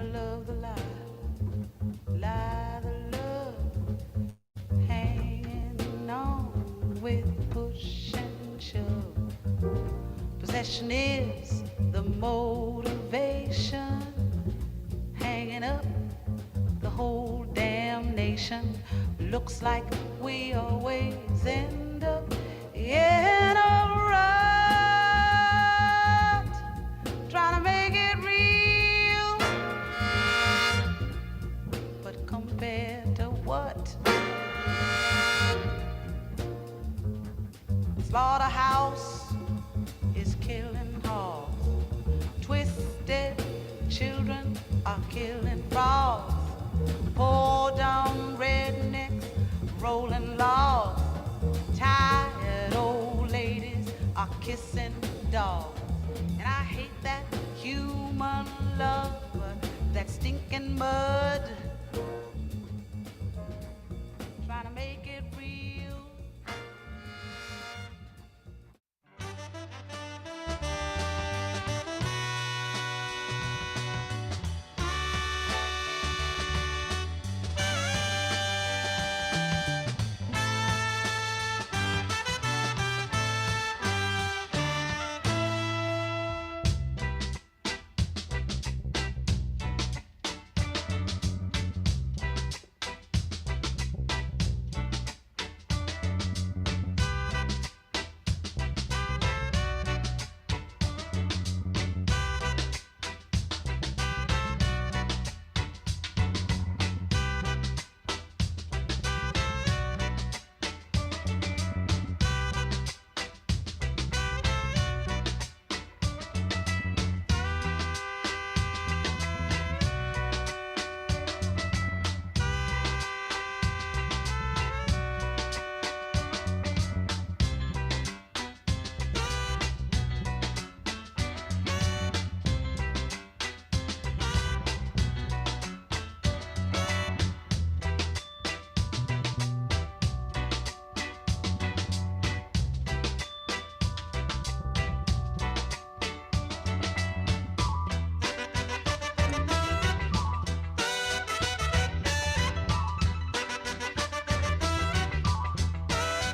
the love, the lie, the love, hanging on with push and shove. Possession is the motivation, hanging up the whole damn nation. Looks like we always end up in a rut, trying to make it real. But compared to what? Slaughterhouse is killing hogs. Twisted children are killing frogs. Poor dumb rednecks rolling logs. Tired old ladies are kissing dogs. And I hate that human love, that stinking mud, trying to make it real.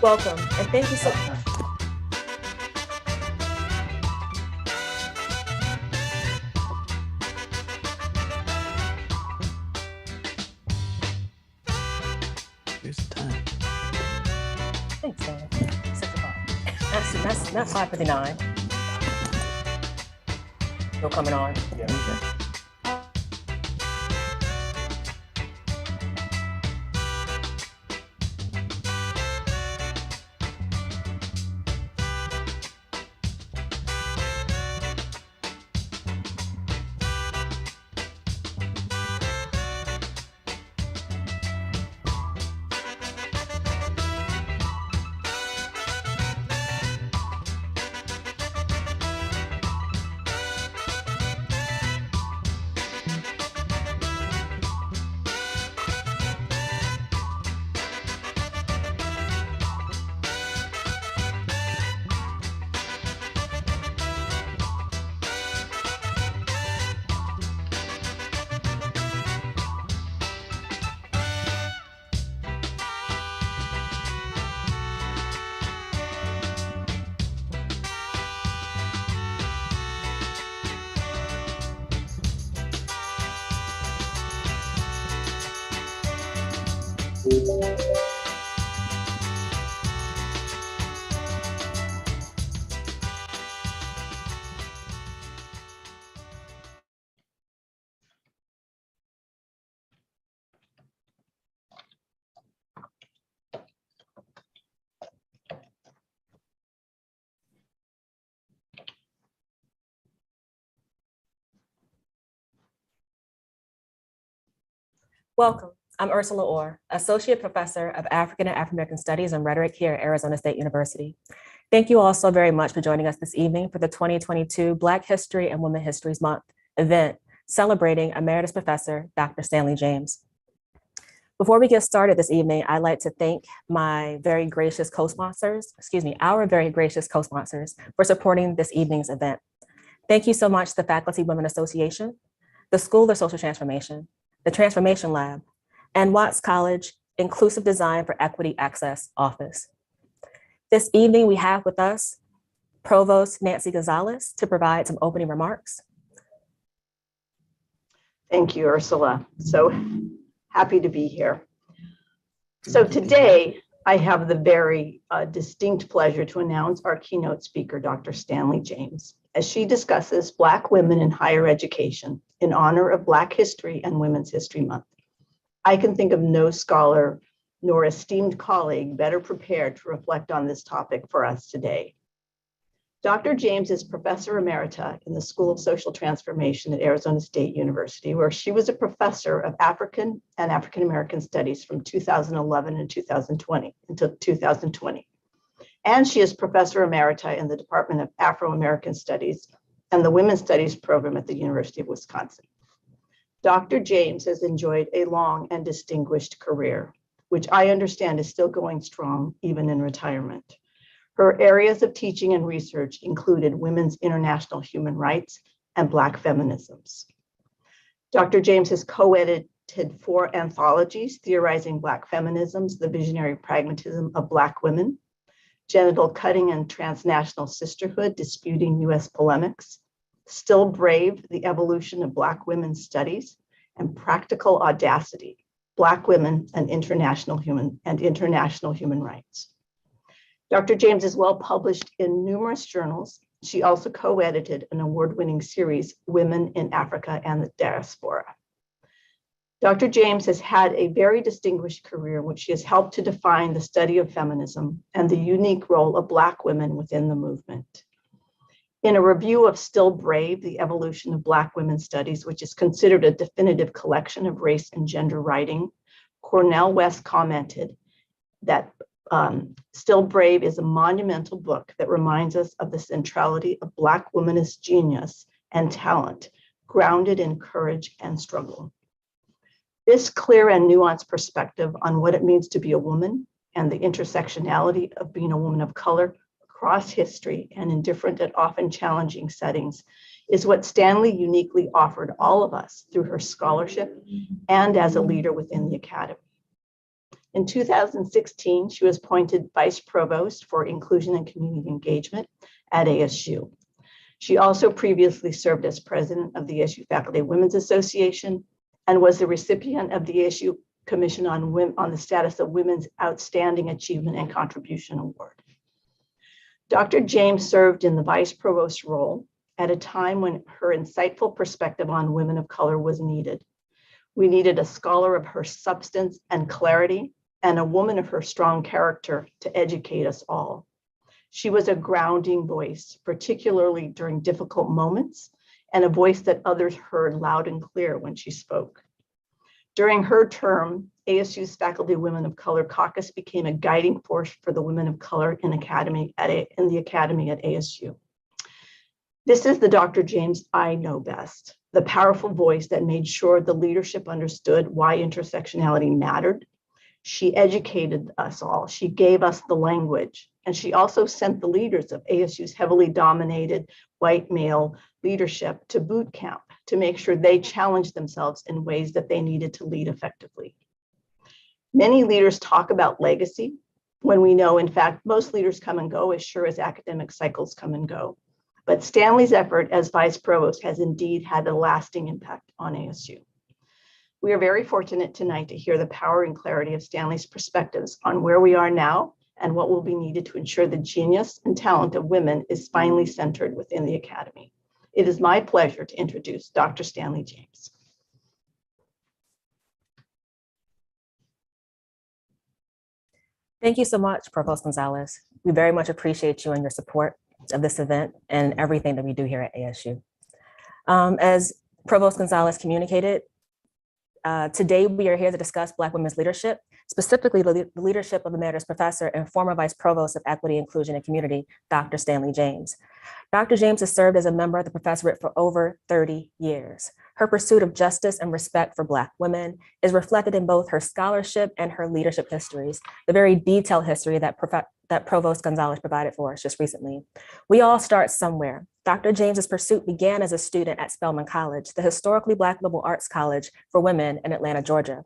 Welcome, and thank you so much. Here's the time. Thanks, Dan. 6 o'clock. That's 5:59. Still coming on. Yeah. Okay. Welcome. I'm Ursula Orr, Associate Professor of African and African American Studies and Rhetoric here at Arizona State University. Thank you all so very much for joining us this evening for the 2022 Black History and Women Histories Month event, celebrating Emeritus Professor Dr. Stanley James. Before we get started this evening, I'd like to thank my very gracious co-sponsors, our very gracious co-sponsors for supporting this evening's event. Thank you so much to the Faculty Women Association, the School of Social Transformation, the Transformation Lab, and Watts College Inclusive Design for Equity Access Office. This evening, we have with us Provost Nancy Gonzalez to provide some opening remarks. Thank you, Ursula. So happy to be here. So today, I have the very distinct pleasure to announce our keynote speaker, Dr. Stanley James, as she discusses Black women in higher education in honor of Black History and Women's History Month. I can think of no scholar nor esteemed colleague better prepared to reflect on this topic for us today. Dr. James is Professor Emerita in the School of Social Transformation at Arizona State University, where she was a professor of African and African American Studies from 2011 and 2020 until 2020. And she is Professor Emerita in the Department of Afro-American Studies and the Women's Studies program at the University of Wisconsin. Dr. James has enjoyed a long and distinguished career, which I understand is still going strong even in retirement. Her areas of teaching and research included women's international human rights and Black feminisms. Dr. James has co-edited 4 anthologies theorizing Black feminisms, the visionary pragmatism of Black women, Genital Cutting and Transnational Sisterhood, Disputing US Polemics, Still Brave, The Evolution of Black Women's Studies, and Practical Audacity, Black Women and International Human Rights. Dr. James is well published in numerous journals. She also co-edited an award-winning series, Women in Africa and the Diaspora. Dr. James has had a very distinguished career in which she has helped to define the study of feminism and the unique role of Black women within the movement. In a review of Still Brave, The Evolution of Black Women's Studies, which is considered a definitive collection of race and gender writing, Cornel West commented that Still Brave is a monumental book that reminds us of the centrality of Black womanist genius and talent, grounded in courage and struggle. This clear and nuanced perspective on what it means to be a woman and the intersectionality of being a woman of color across history and in different and often challenging settings is what Stanley uniquely offered all of us through her scholarship and as a leader within the Academy. In 2016, she was appointed Vice Provost for Inclusion and Community Engagement at ASU. She also previously served as President of the ASU Faculty Women's Association and was the recipient of the ASU Commission on the Status of Women's Outstanding Achievement and Contribution Award. Dr. James served in the Vice Provost role at a time when her insightful perspective on women of color was needed. We needed a scholar of her substance and clarity and a woman of her strong character to educate us all. She was a grounding voice, particularly during difficult moments, and a voice that others heard loud and clear when she spoke. During her term, ASU's Faculty Women of Color Caucus became a guiding force for the women of color in the Academy at ASU. This is the Dr. James I know best, the powerful voice that made sure the leadership understood why intersectionality mattered. She educated us all. She gave us the language. And she also sent the leaders of ASU's heavily dominated white male leadership to boot camp to make sure they challenged themselves in ways that they needed to lead effectively. Many leaders talk about legacy when we know, in fact, most leaders come and go as sure as academic cycles come and go. But Stanley's effort as Vice Provost has indeed had a lasting impact on ASU. We are very fortunate tonight to hear the power and clarity of Stanley's perspectives on where we are now and what will be needed to ensure the genius and talent of women is finally centered within the Academy. It is my pleasure to introduce Dr. Stanley James. Thank you so much, Provost Gonzalez. We very much appreciate you and your support of this event and everything that we do here at ASU. As Provost Gonzalez communicated, today we are here to discuss Black women's leadership specifically the leadership of Emeritus Professor and former Vice Provost of Equity, Inclusion, and Community, Dr. Stanley James. Dr. James has served as a member of the professorate for over 30 years. Her pursuit of justice and respect for Black women is reflected in both her scholarship and her leadership histories, the very detailed history that Provost Gonzalez provided for us just recently. We all start somewhere. Dr. James's pursuit began as a student at Spelman College, the historically Black liberal arts college for women in Atlanta, Georgia.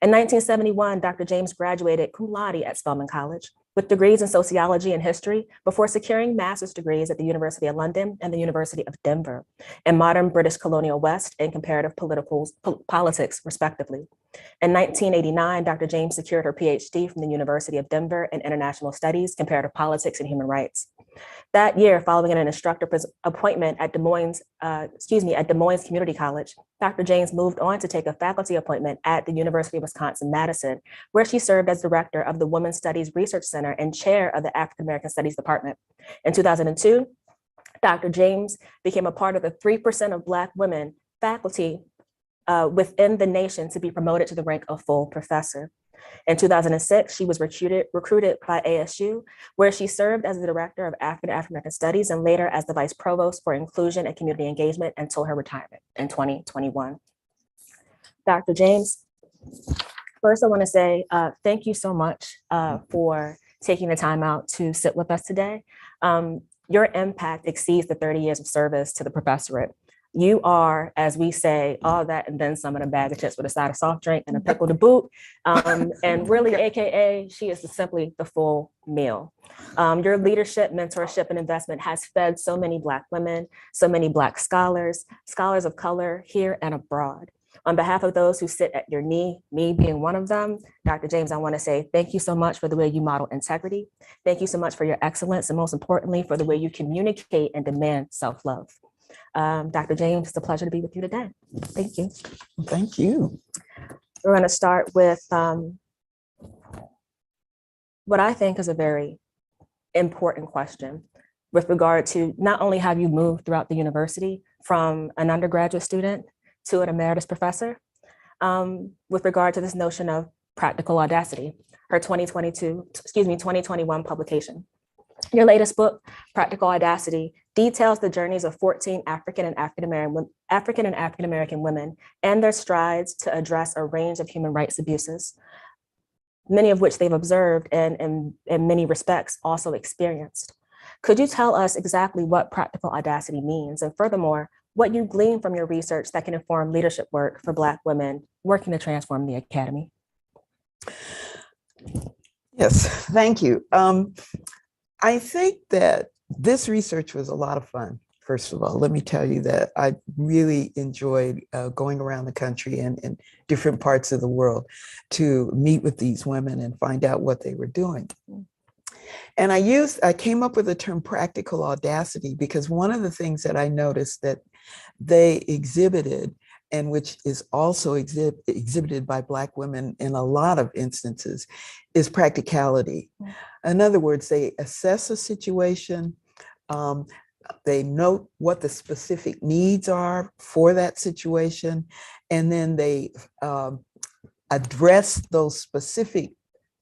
In 1971, Dr. James graduated cum laude at Spelman College with degrees in sociology and history before securing master's degrees at the University of London and the University of Denver in modern British colonial West and comparative politics, respectively. In 1989, Dr. James secured her PhD from the University of Denver in International Studies, Comparative Politics, and Human Rights. That year, following an instructor appointment at Des Moines Community College, Dr. James moved on to take a faculty appointment at the University of Wisconsin-Madison, where she served as director of the Women's Studies Research Center and chair of the African American Studies Department. In 2002, Dr. James became a part of the 3% of Black women faculty within the nation to be promoted to the rank of full professor. In 2006, she was recruited by ASU, where she served as the director of African American Studies and later as the vice provost for inclusion and community engagement until her retirement in 2021. Dr. James, first I want to say thank you so much for taking the time out to sit with us today. Your impact exceeds the 30 years of service to the professorate. You are, as we say, all that and then some in a bag of chips with a side of soft drink and a pickle to boot. And really, AKA, she is simply the full meal. Your leadership, mentorship, and investment has fed so many Black women, so many Black scholars, scholars of color here and abroad. On behalf of those who sit at your knee, me being one of them, Dr. James, I want to say thank you so much for the way you model integrity. Thank you so much for your excellence, and most importantly, for the way you communicate and demand self-love. Dr. James, it's a pleasure to be with you today. Thank you. Thank you. We're going to start with what I think is a very important question with regard to not only have you moved throughout the university from an undergraduate student to an emeritus professor, with regard to this notion of practical audacity, her 2021 publication. Your latest book, Practical Audacity, details the journeys of 14 African and African American women and their strides to address a range of human rights abuses, many of which they've observed and in many respects also experienced. Could you tell us exactly what practical audacity means? And furthermore, what you glean from your research that can inform leadership work for Black women working to transform the academy? Yes, thank you. I think that this research was a lot of fun. First of all, let me tell you that I really enjoyed going around the country and different parts of the world to meet with these women and find out what they were doing. And I came up with the term practical audacity because one of the things that I noticed that they exhibited, and which is also exhibited by Black women in a lot of instances, is practicality. In other words, they assess a situation, they note what the specific needs are for that situation, and then they address those specific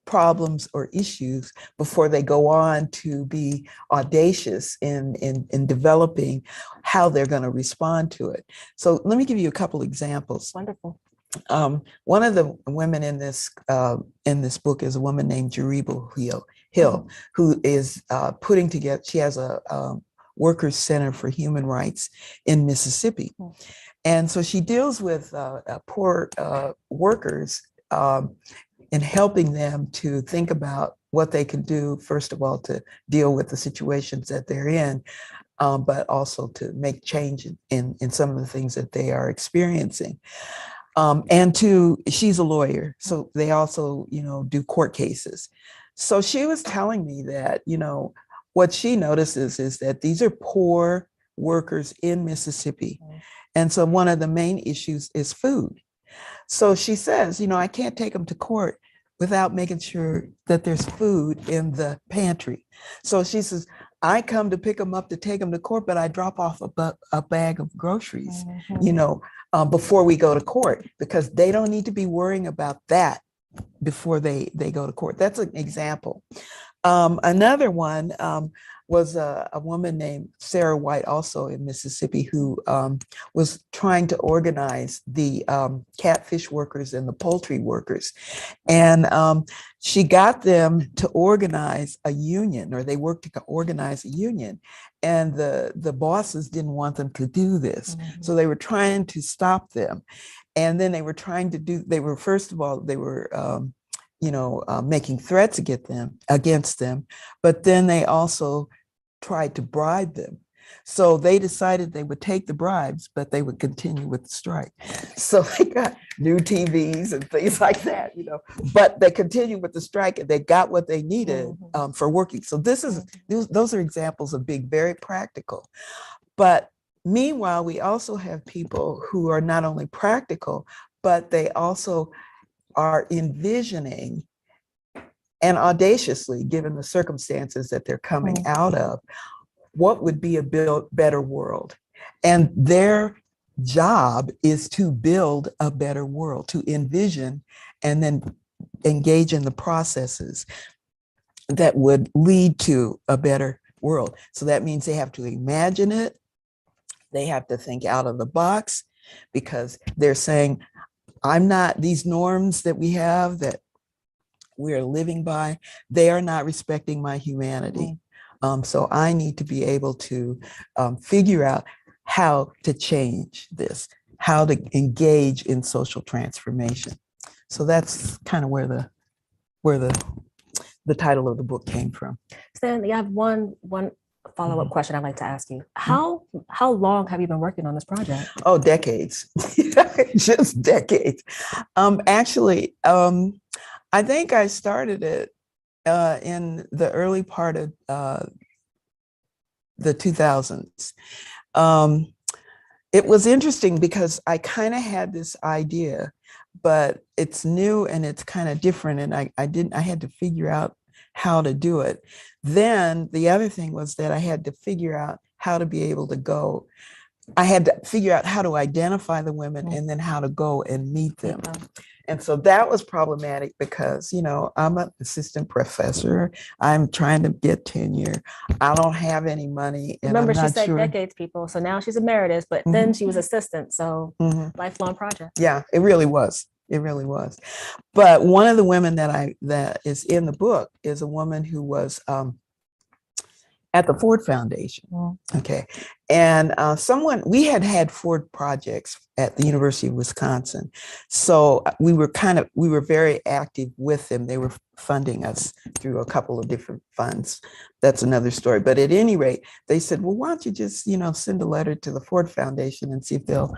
problems or issues before they go on to be audacious in developing how they're going to respond to it. So let me give you a couple examples. Wonderful. One of the women in this book is a woman named Jaribu Hill, who is putting together, she has a Workers Center for Human Rights in Mississippi. And so she deals with poor workers in helping them to think about what they can do, first of all, to deal with the situations that they're in, but also to make change in some of the things that they are experiencing. She's a lawyer, so they also, do court cases. So she was telling me that, what she notices is that these are poor workers in Mississippi. And so one of the main issues is food. So she says, I can't take them to court without making sure that there's food in the pantry. So she says, I come to pick them up to take them to court, but I drop off a bag of groceries, before we go to court, because they don't need to be worrying about that before they go to court. That's an example. Another one was a woman named Sarah White, also in Mississippi, who was trying to organize the catfish workers and the poultry workers. And she got them to organize a union, or they worked to organize a union. And the bosses didn't want them to do this. Mhm. So they were trying to stop them. And then they were trying to first of all, they were making threats against them, but then they also tried to bribe them. So they decided they would take the bribes, but they would continue with the strike. So they got new TVs and things like that, but they continued with the strike and they got what they needed for working. So those are examples of being very practical. But meanwhile, we also have people who are not only practical, but they also are envisioning and audaciously, given the circumstances that they're coming out of, what would be a better world. And their job is to build a better world, to envision and then engage in the processes that would lead to a better world. So that means they have to imagine it. They have to think out of the box, because they're saying, these norms that we have that we're living by, they are not respecting my humanity. So I need to be able to figure out how to change this, how to engage in social transformation. So that's kind of where the title of the book came from. Stanley, I have one follow-up question I'd like to ask you. How long have you been working on this project? Oh, decades, just decades. Actually, I think I started it in the early part of the 2000s. It was interesting because I kind of had this idea, but it's new and it's kind of different, and I had to figure out how to do it. Then the other thing was that I had to figure out how to be able to go. I had to figure out how to identify the women and then how to go and meet them. And so that was problematic because, I'm an assistant professor. I'm trying to get tenure. I don't have any money. And Remember, I'm she not said sure. decades, people. So now she's emeritus, but then she was assistant. So lifelong project. Yeah, it really was. It really was. But one of the women that is in the book is a woman who was at the Ford Foundation. Okay. And we had Ford projects at the University of Wisconsin. So we were very active with them. They were funding us through a couple of different funds. That's another story. But at any rate, they said, well, why don't you just, send a letter to the Ford Foundation and see if they'll,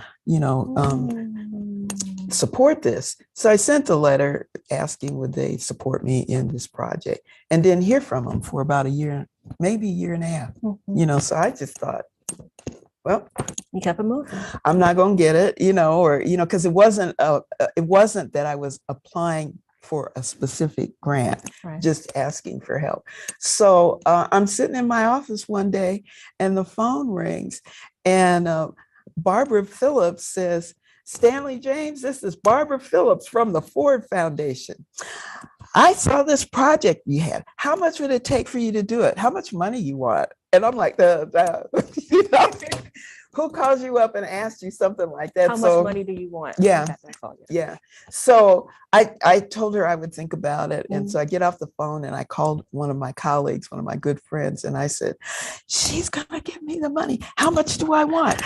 support this. So I sent a letter asking would they support me in this project, and didn't hear from them for about a year, maybe a year and a half. So I just thought, well, you kept it moving. I'm not going to get it, because it wasn't that I was applying for a specific grant, just asking for help. So I'm sitting in my office one day and the phone rings, and Barbara Phillips says, Stanley James, this is Barbara Phillips from the Ford Foundation. I saw this project you had. How much would it take for you to do it? How much money you want? And I'm like, who calls you up and asks you something like that? How much money do you want? Yeah. Yeah. So I told her I would think about it. And so I get off the phone and I called one of my colleagues, one of my good friends, and I said, she's going to give me the money. How much do I want?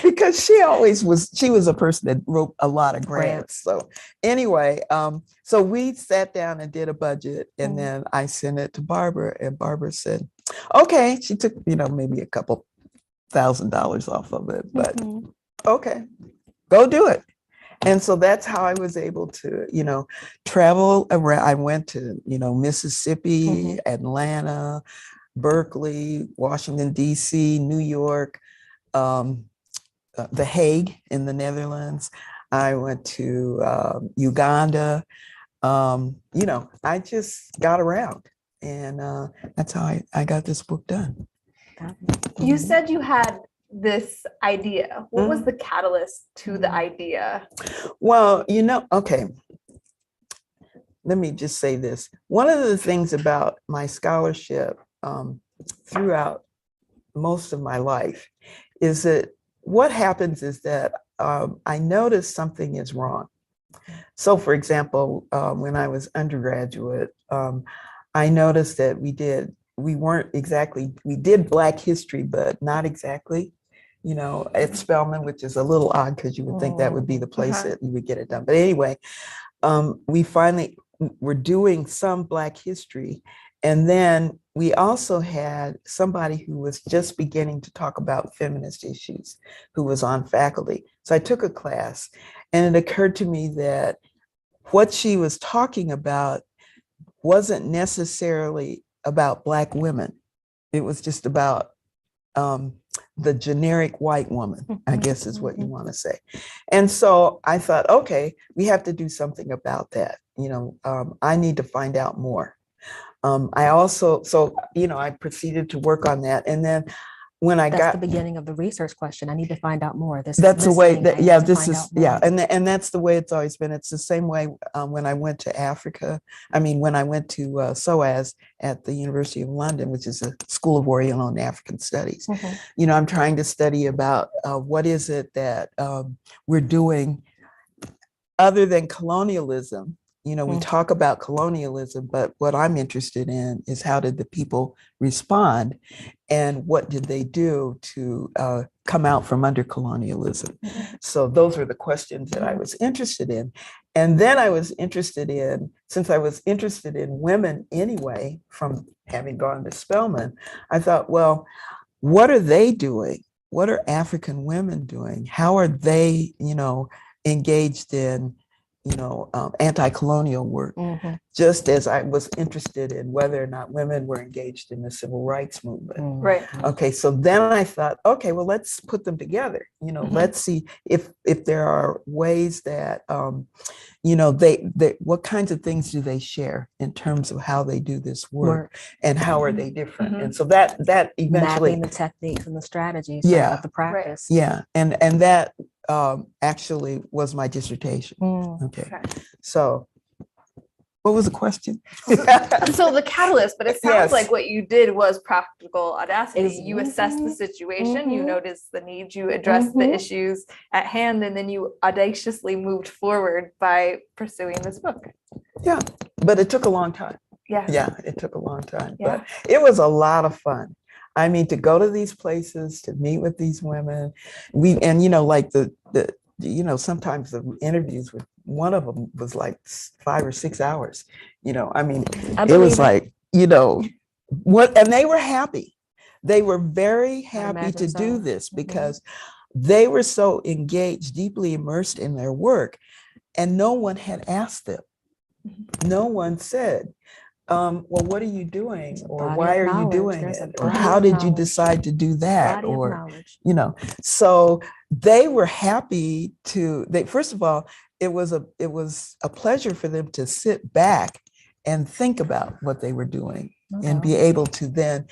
Because she was a person that wrote a lot of grants. So anyway, so we sat down and did a budget, and then I sent it to Barbara, and Barbara said, okay. She took, maybe a couple $1,000 off of it, but okay, go do it. And so that's how I was able to, travel around. I went to, Mississippi, Atlanta, Berkeley, Washington, D.C., New York, The Hague in the Netherlands. I went to Uganda. I just got around, and that's how I got this book done. You said you had this idea. What was the catalyst to the idea? Well, okay. let me just say this. One of the things about my scholarship throughout most of my life is that what happens is that I notice something is wrong. So for example, when I was undergraduate, I noticed that we did Black history, but not exactly, at Spelman, which is a little odd because you would think that would be the place that you would get it done. But anyway, we finally were doing some Black history. And then we also had somebody who was just beginning to talk about feminist issues who was on faculty. So I took a class, and it occurred to me that what she was talking about wasn't necessarily about Black women. It was just about the generic white woman, I guess is what you want to say. And so I thought, okay, we have to do something about that. I need to find out more. I proceeded to work on that. And then when I That's got the beginning of the research question. I need to find out more. This that's the way missing. that, I need yeah, to this find is, out more. yeah. And that's the way it's always been. It's the same way when I went to Africa. When I went to SOAS at the University of London, which is a School of Oriental and African Studies. I'm trying to study about what is it that we're doing other than colonialism. We talk about colonialism, but what I'm interested in is how did the people respond and what did they do to come out from under colonialism? So those were the questions that I was interested in. And then I was interested in, since I was interested in women anyway, from having gone to Spelman, I thought, well, what are they doing? What are African women doing? How are they, engaged in anti-colonial work, just as I was interested in whether or not women were engaged in the civil rights movement. Right. Okay, so then I thought, okay, well, let's put them together. Let's see if there are ways that, they what kinds of things do they share in terms of how they do this work and how are they different? And so that eventually mapping the techniques and the strategies Yeah. of the practice. Yeah, and that actually was my dissertation. Okay. So what was the question? So the catalyst, but it sounds Yes. like what you did was practical audacity. Is- You assessed the situation, you noticed the need, you addressed the issues at hand, and then you audaciously moved forward by pursuing this book. Yeah, but it took a long time. Yeah. Yeah, it took a long time, Yeah. but it was a lot of fun. I mean, to go to these places, to meet with these women, like sometimes the interviews with one of them was like 5 or 6 hours. It was like, and they were happy. They were very happy imagine to do so. this because they were so engaged, deeply immersed in their work, and no one had asked them. No one said, well, what are you doing? Or Body why of are you knowledge. doing There's a it? Or body how of did you knowledge. decide to do that? Body of Or, knowledge. so they were happy first of all, it was a pleasure for them to sit back and think about what they were doing and be able to then,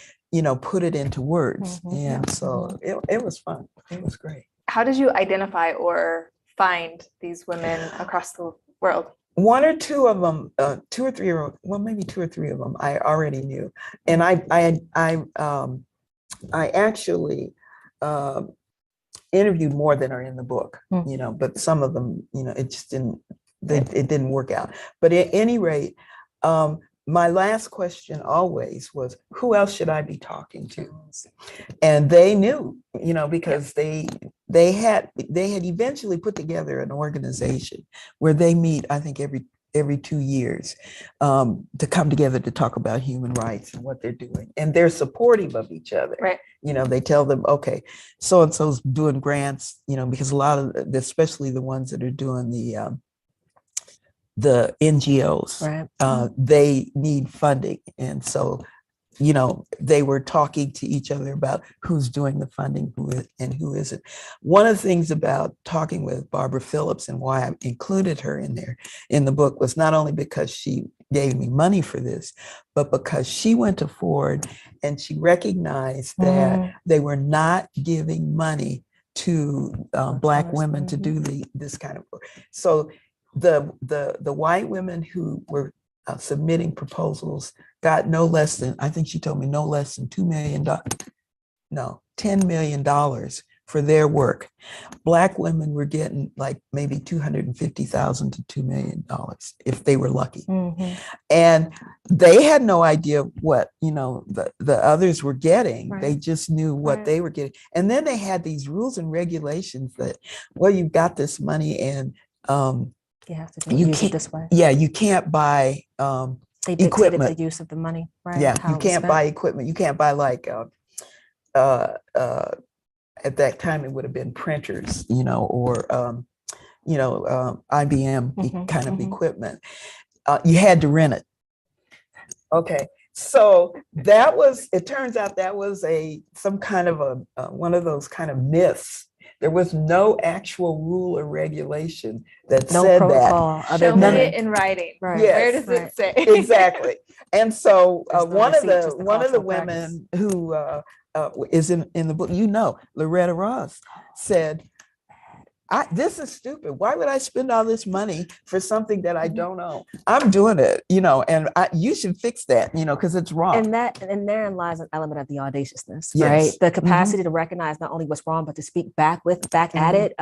put it into words. And so it was fun. It was great. How did you identify or find these women across the world? One or two of them, 2 or 3, or well, maybe 2 or 3 of them, I already knew, and I actually interviewed more than are in the book, but some of them, it just didn't, it didn't work out. But at any rate, my last question always was, who else should I be talking to? And they knew, because they had eventually put together an organization where they meet, I think every 2 years, to come together to talk about human rights and what they're doing. And they're supportive of each other. Right. They tell them, okay, so-and-so's doing grants, because a lot of, especially the ones that are doing the NGOs, Right. they need funding. And so, they were talking to each other about who's doing the funding, who isn't. One of the things about talking with Barbara Phillips and why I included her in the book was not only because she gave me money for this, but because she went to Ford and she recognized that they were not giving money to Black women to do this kind of work. So the white women who were submitting proposals got no less than, I think she told me no less than $2 million, no, $10 million for their work. Black women were getting like maybe $250,000 to $2 million if they were lucky. Mhm. And they had no idea what, the others were getting. Right. They just knew what Right. they were getting. And then they had these rules and regulations that, well, you've got this money and You have to you use it can't, this way. yeah, you can't buy They dictated equipment. the use of the money, right? Yeah, how you it was can't spent. buy equipment. You can't buy like at that time it would have been printers, or IBM Mhm, kind of mhm. equipment. You had to rent it. Okay, so that was. It turns out that was some kind of one of those kind of myths. There was no actual rule or regulation that No said that. protocol other Show me none of- it in writing. Right. Yes. Where does Right. it say? Exactly. And so There's no one of receipt, just the the cultural women who is in the book, Loretta Ross said, this is stupid. Why would I spend all this money for something that I don't own? I'm doing it, and you should fix that, because it's wrong. And therein lies an element of the audaciousness, Yes. right? The capacity to recognize not only what's wrong, but to speak back at it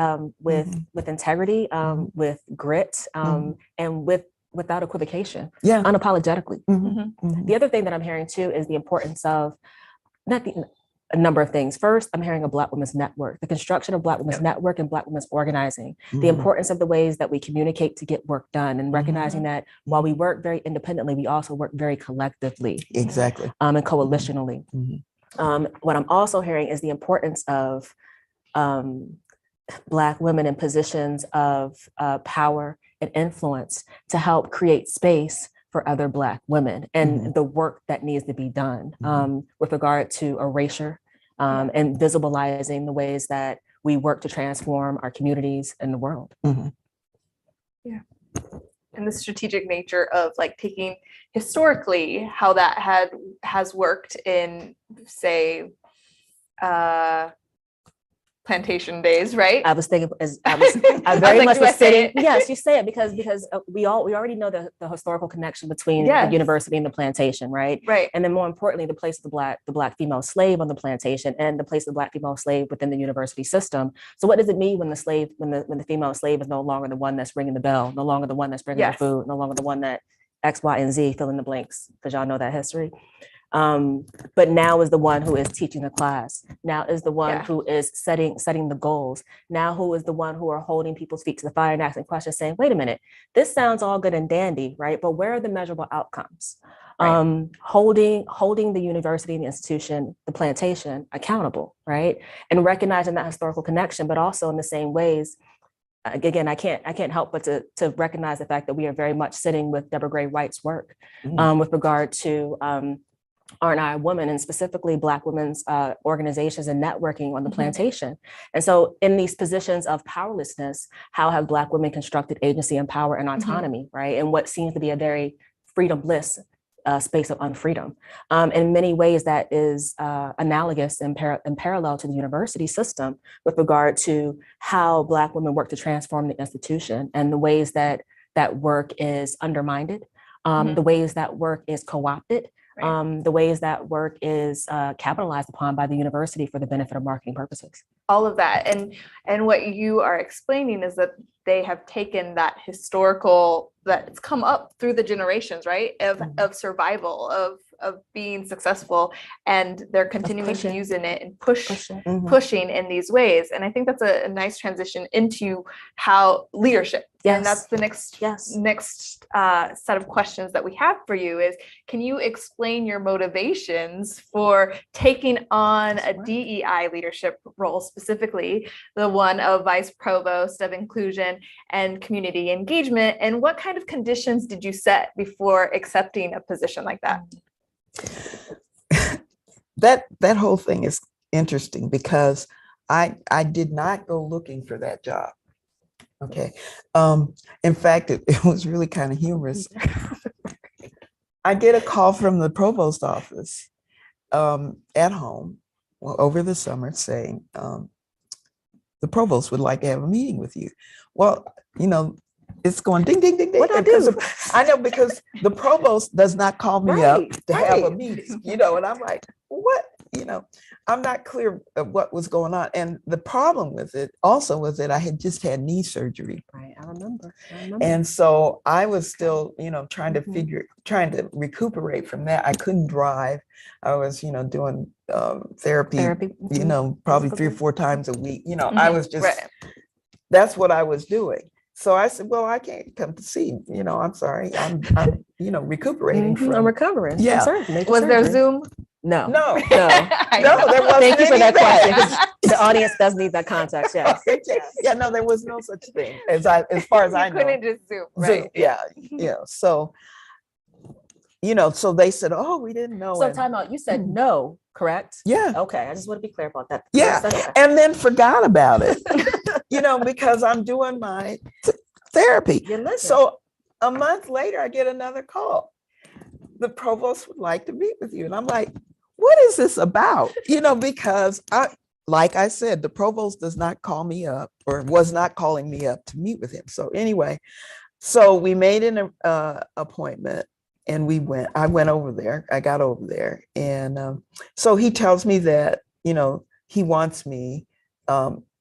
with integrity, with grit, and without equivocation, Yeah. unapologetically. Mhm. Mhm. The other thing that I'm hearing too is the importance of a number of things. First, I'm hearing a Black Women's Network, the construction of Black Women's Network and Black Women's organizing, the importance of the ways that we communicate to get work done, and recognizing that while we work very independently, we also work very collectively. Exactly. And coalitionally. Mhm. What I'm also hearing is the importance of Black women in positions of power and influence to help create space for other Black women and the work that needs to be done with regard to erasure and visibilizing the ways that we work to transform our communities and the world. Yeah. And the strategic nature of like taking historically how that has worked in, say, plantation days, right? I was thinking, I I very was like, much do I was say sitting. it? Yes, you say it because we already know the historical connection between the Yes. university and the plantation, right? Right. And then more importantly, the place of the black female slave on the plantation and the place of the Black female slave within the university system. So what does it mean when the female slave is no longer the one that's ringing the bell, no longer the one that's bringing Yes. the food, no longer the one that X, Y, and Z fill in the blanks, because y'all know that history. But now is the one who is teaching the class. Now is the one Yeah. who is setting the goals. Now who is the one who are holding people's feet to the fire and asking questions, saying, wait a minute, this sounds all good and dandy, right? But where are the measurable outcomes? Right. Holding the university and the institution, the plantation, accountable, right? And recognizing that historical connection, but also in the same ways. Again, I can't help but to recognize the fact that we are very much sitting with Deborah Gray Wright's work with regard to R&I Women, and specifically Black women's organizations and networking on the plantation. And so in these positions of powerlessness, how have Black women constructed agency and power and autonomy, right? And what seems to be a very freedom-less space of unfreedom. In many ways, that is analogous and parallel to the university system with regard to how Black women work to transform the institution and the ways that that work is undermined, the ways that work is co-opted, the ways that work is capitalized upon by the university for the benefit of marketing purposes. All of that. And what you are explaining is that they have taken that historical, that's come up through the generations, right? Of survival, of being successful, and they're continuing to pushing. using it and pushing in these ways. And I think that's a nice transition into how leadership. Yes. And that's the next set of questions that we have for you is, can you explain your motivations for taking on a DEI leadership role, specifically the one of Vice Provost of Inclusion and Community Engagement? And what kind of conditions did you set before accepting a position like that? That whole thing is interesting because I did not go looking for that job. Okay. In fact, it was really kind of humorous. I get a call from the provost office at home over the summer saying, the provost would like to have a meeting with you. Well, it's going ding, ding, ding, ding. What'd I And 'cause do? I know, because the provost does not call me up Right, to have a right. meeting, and I'm like, what? I'm not clear of what was going on. And the problem with it also was that I had just had knee surgery. Right, I remember. And so I was still, trying to Mhm. trying to recuperate from that. I couldn't drive. I was, doing therapy, Therapy. Mhm. probably Physical 3 or therapy. 4 times a week. I Mhm. was just, Right. that's what I was doing. So I said, well, I can't come to see, I'm sorry. I'm recuperating Mhm, I'm from, recovering. from Yeah. major Was there surgery. Zoom? No. no, No. I no, know. there wasn't. Thank you for any that of question, 'cause the audience does need that context. Yes. Yeah, no, there was no such thing as far as You I know. couldn't just Zoom, Zoom, right? yeah. So, so they said, oh, we didn't know. So and- time out. You said no, correct? Yeah. Okay, I just want to be clear about that. Yeah. That's okay. And then forgot about it, because I'm doing my therapy. You're living. So a month later, I get another call. The provost would like to meet with you. And I'm like, what is this about? Because like I said, the provost does not call me up, or was not calling me up to meet with him. So anyway, so we made an appointment, and I went over there. I got over there. And so he tells me that, he wants me,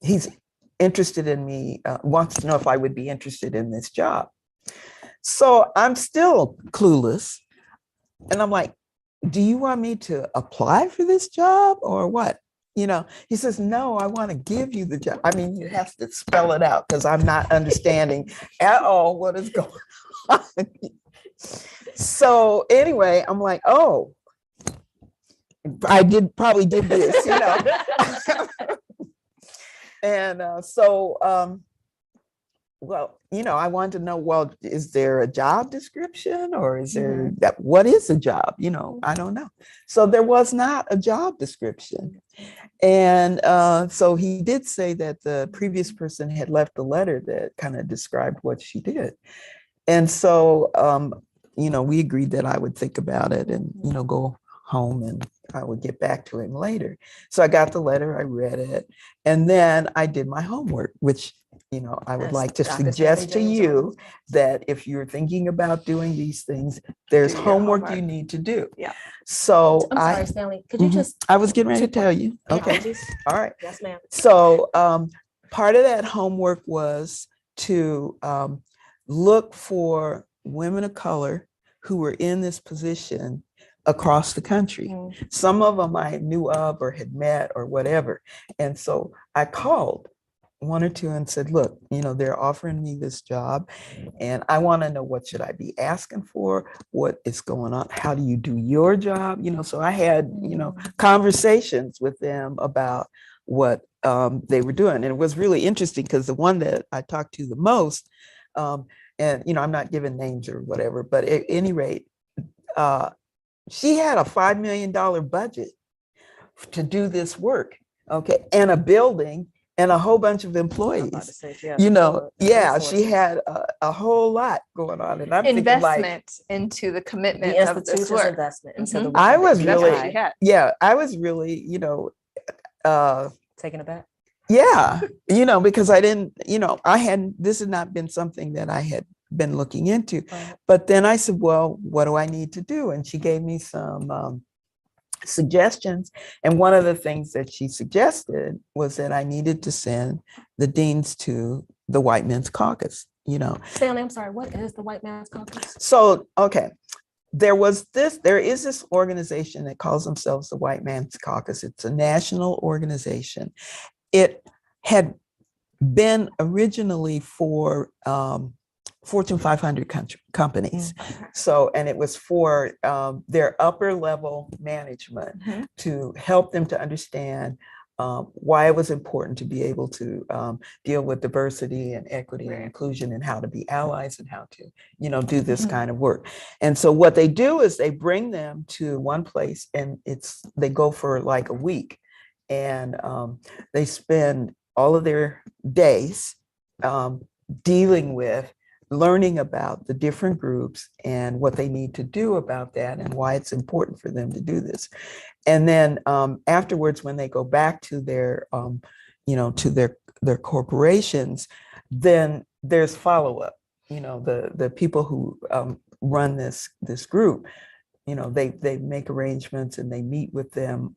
he's interested in me, wants to know if I would be interested in this job. So I'm still clueless. And I'm like, do you want me to apply for this job or what? He says, no, I want to give you the job. I mean, you have to spell it out, because I'm not understanding at all what is going on. So anyway, I'm like, oh, I probably did this, And well, I wanted to know, well, is there a job description, or is there what is a job? I don't know. So there was not a job description. And so he did say that the previous person had left a letter that kind of described what she did. And so, we agreed that I would think about it and, go home, and I would get back to him later. So I got the letter, I read it, and then I did my homework, which, I would Yes, like to Dr. suggest to Stanley James you always does. that if you're thinking about doing these things, there's Do your homework you homework. need to do. Yeah. So I'm sorry, Stanley. Could you Mhm. just? I was getting ready to Two tell you. My Okay. apologies. All right. Yes, ma'am. So part of that homework was to look for women of color who were in this position across the country. Mm. Some of them I knew of or had met or whatever. And so I called one or two and said, look, they're offering me this job, and I want to know, what should I be asking for? What is going on? How do you do your job? So I had, conversations with them about what they were doing. And it was really interesting, because the one that I talked to the most, and, I'm not giving names or whatever, but at any rate, she had a $5 million budget to do this work. Okay. And a building and a whole bunch of I'm about to employees. say, yeah, Yeah, resources. she had a whole lot going on. And I'm thinking, like, Investment into the commitment The of this institution's work. investment into Mhm. the work I of was the That's really- what she DEI. had. yeah, I was really, Taking it back. yeah, because I didn't, this had not been something that I had been looking into. Right. But then I said, well, what do I need to do? And she gave me some suggestions. And one of the things that she suggested was that I needed to send the deans to the White Men's Caucus, Stanley, I'm sorry. What is the White Man's Caucus? So, okay. There is this organization that calls themselves the White Man's Caucus. It's a national organization. It had been originally for Fortune 500 companies. So, and it was for their upper level management Mhm. to help them to understand why it was important to be able to deal with diversity and equity and inclusion, and how to be allies, and how to, do this Mhm. kind of work. And so what they do is they bring them to one place, and they go for like a week, and they spend all of their days dealing with learning about the different groups and what they need to do about that, and why it's important for them to do this. And then afterwards, when they go back to their, to their corporations, then there's follow-up. the people who run this group, they make arrangements and they meet with them,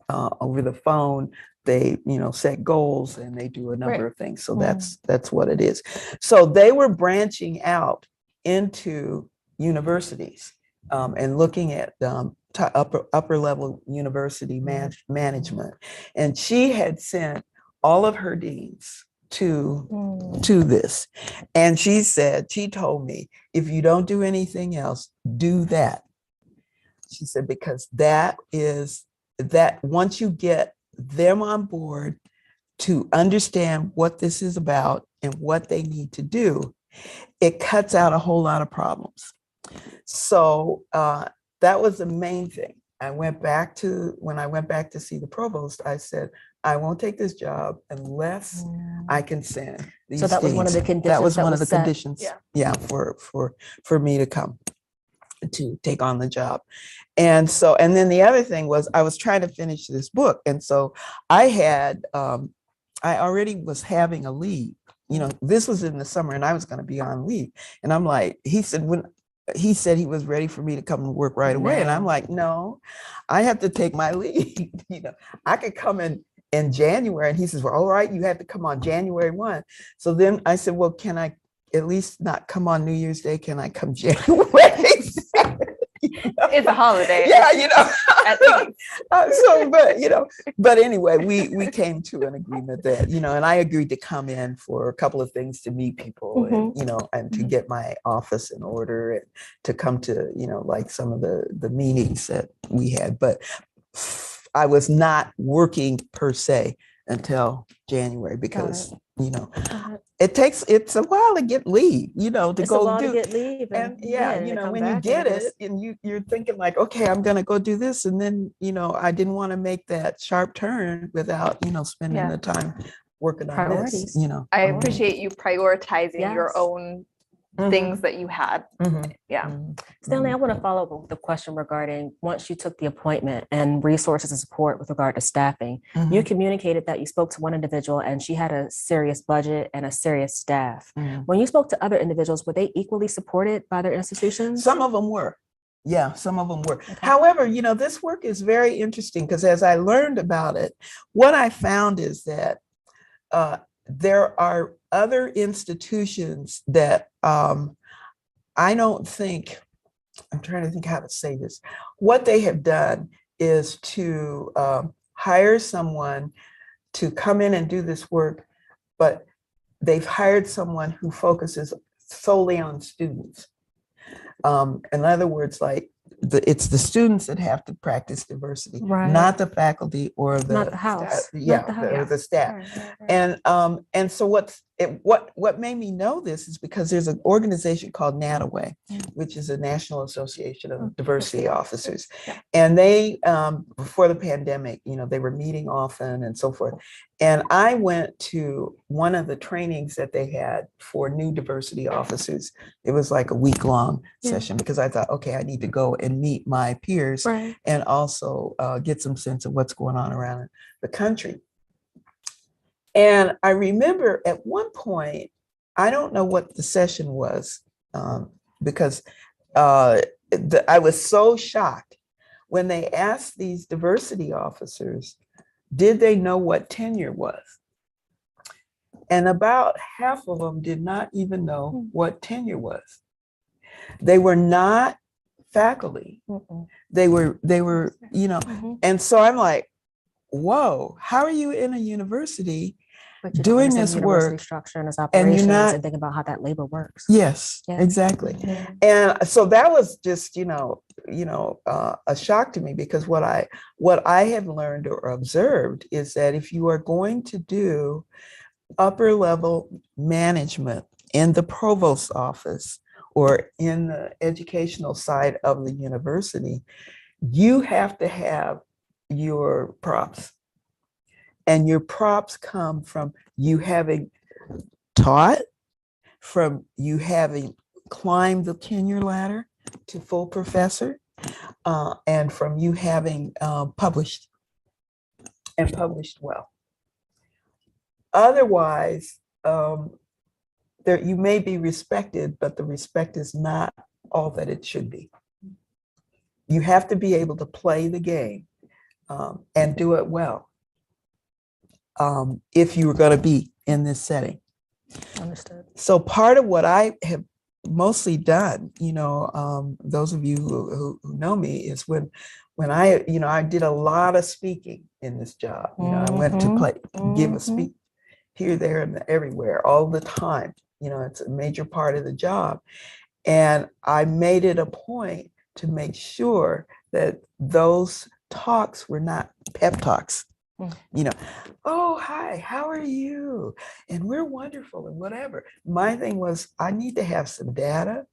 over the phone. They, set goals and they do a number Right. of things. So that's what it is. So they were branching out into universities and looking at upper level university management. And she had sent all of her deans to this. And she told me, if you don't do anything else, do that. She said, because that once you get them on board to understand what this is about and what they need to do, it cuts out a whole lot of problems. So that was the main thing. When I went back to see the provost, I said, I won't take this job unless I can send these. So that was one of the deans. conditions That was that one was of the set. conditions. Yeah. Yeah, for me to come to take on the job. And then the other thing was I was trying to finish this book. And so I already was having a leave. This was in the summer and I was going to be on leave. And I'm like, he said he was ready for me to come and work right away. And I'm like, no, I have to take my leave. I could come in January. And he says, well, all right, you have to come on January 1. So then I said, well, can I at least not come on New Year's Day? Can I come January? It's a holiday. Yeah, At least. But anyway, we came to an agreement that, and I agreed to come in for a couple of things to meet people and, and to get my office in order and to come to, like some of the meetings that we had. But I was not working per se until January because, it's a while to get leave, to It's go a while do. to get leave. And to come when you back get and it just- and you're thinking like, okay, I'm going to go do this. And then, I didn't want to make that sharp turn without, spending Yeah. the time working on Priorities. this, I appreciate you prioritizing your Yes. own Mhm. things that you had. Mhm. Yeah. Mhm. Stanley, I want to follow up with the question regarding once you took the appointment and resources and support with regard to staffing. You Mhm. communicated that you spoke to one individual and she had a serious budget and a serious staff. Mhm. When you spoke to other individuals, were they equally supported by their institutions? Some of them were. Yeah, some of them were. However, this work is very interesting because as I learned about it, what I found is that there are other institutions that I don't think, I'm trying to think how to say this. What they have done is to hire someone to come in and do this work, but they've hired someone who focuses solely on students. In other words, like it's the students that have to practice diversity, Right. not the faculty or the Not the house. Yeah, Not the or house. the staff. And so what made me know this is because there's an organization called NATAWay, which is a National Association of Diversity Officers. And they, before the pandemic, they were meeting often and so forth. And I went to one of the trainings that they had for new diversity officers. It was like a week-long session because I thought, okay, I need to go and meet my peers Right. and also get some sense of what's going on around the country. And I remember at one point, I don't know what the session was because I was so shocked when they asked these diversity officers, did they know what tenure was? And about half of them did not even know what tenure was. They were not faculty. They were, and so I'm like, whoa, how are you in a university But you don't doing understand this university work structure and its and operations you're and, not- thinking about how that labor works. Yes, Yeah. exactly. Yeah. And so that was just, a shock to me because what I have learned or observed is that if you are going to do upper level management in the provost's office or in the educational side of the university, you have to have your props. And your props come from you having taught, from you having climbed the tenure ladder to full professor, and from you having published and published well. Otherwise, there you may be respected, but the respect is not all that it should be. You have to be able to play the game and do it well if you were going to be in this setting. Understood. So part of what I have mostly done, those of you who know me, is when I, I did a lot of speaking in this job. I went to give a speak here, there, and everywhere all the time. It's a major part of the job. And I made it a point to make sure that those talks were not pep talks. Oh, hi, how are you? And we're wonderful and whatever. My thing was, I need to have some data.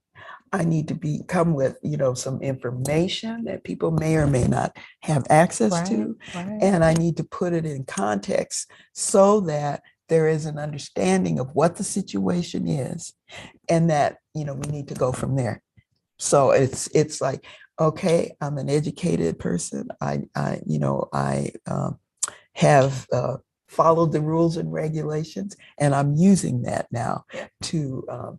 I need to come with, some information that people may or may not have access to. Right. And I need to put it in context so that there is an understanding of what the situation is, and that, we need to go from there. So it's like, okay, I'm an educated person. I have followed the rules and regulations, and I'm using that now to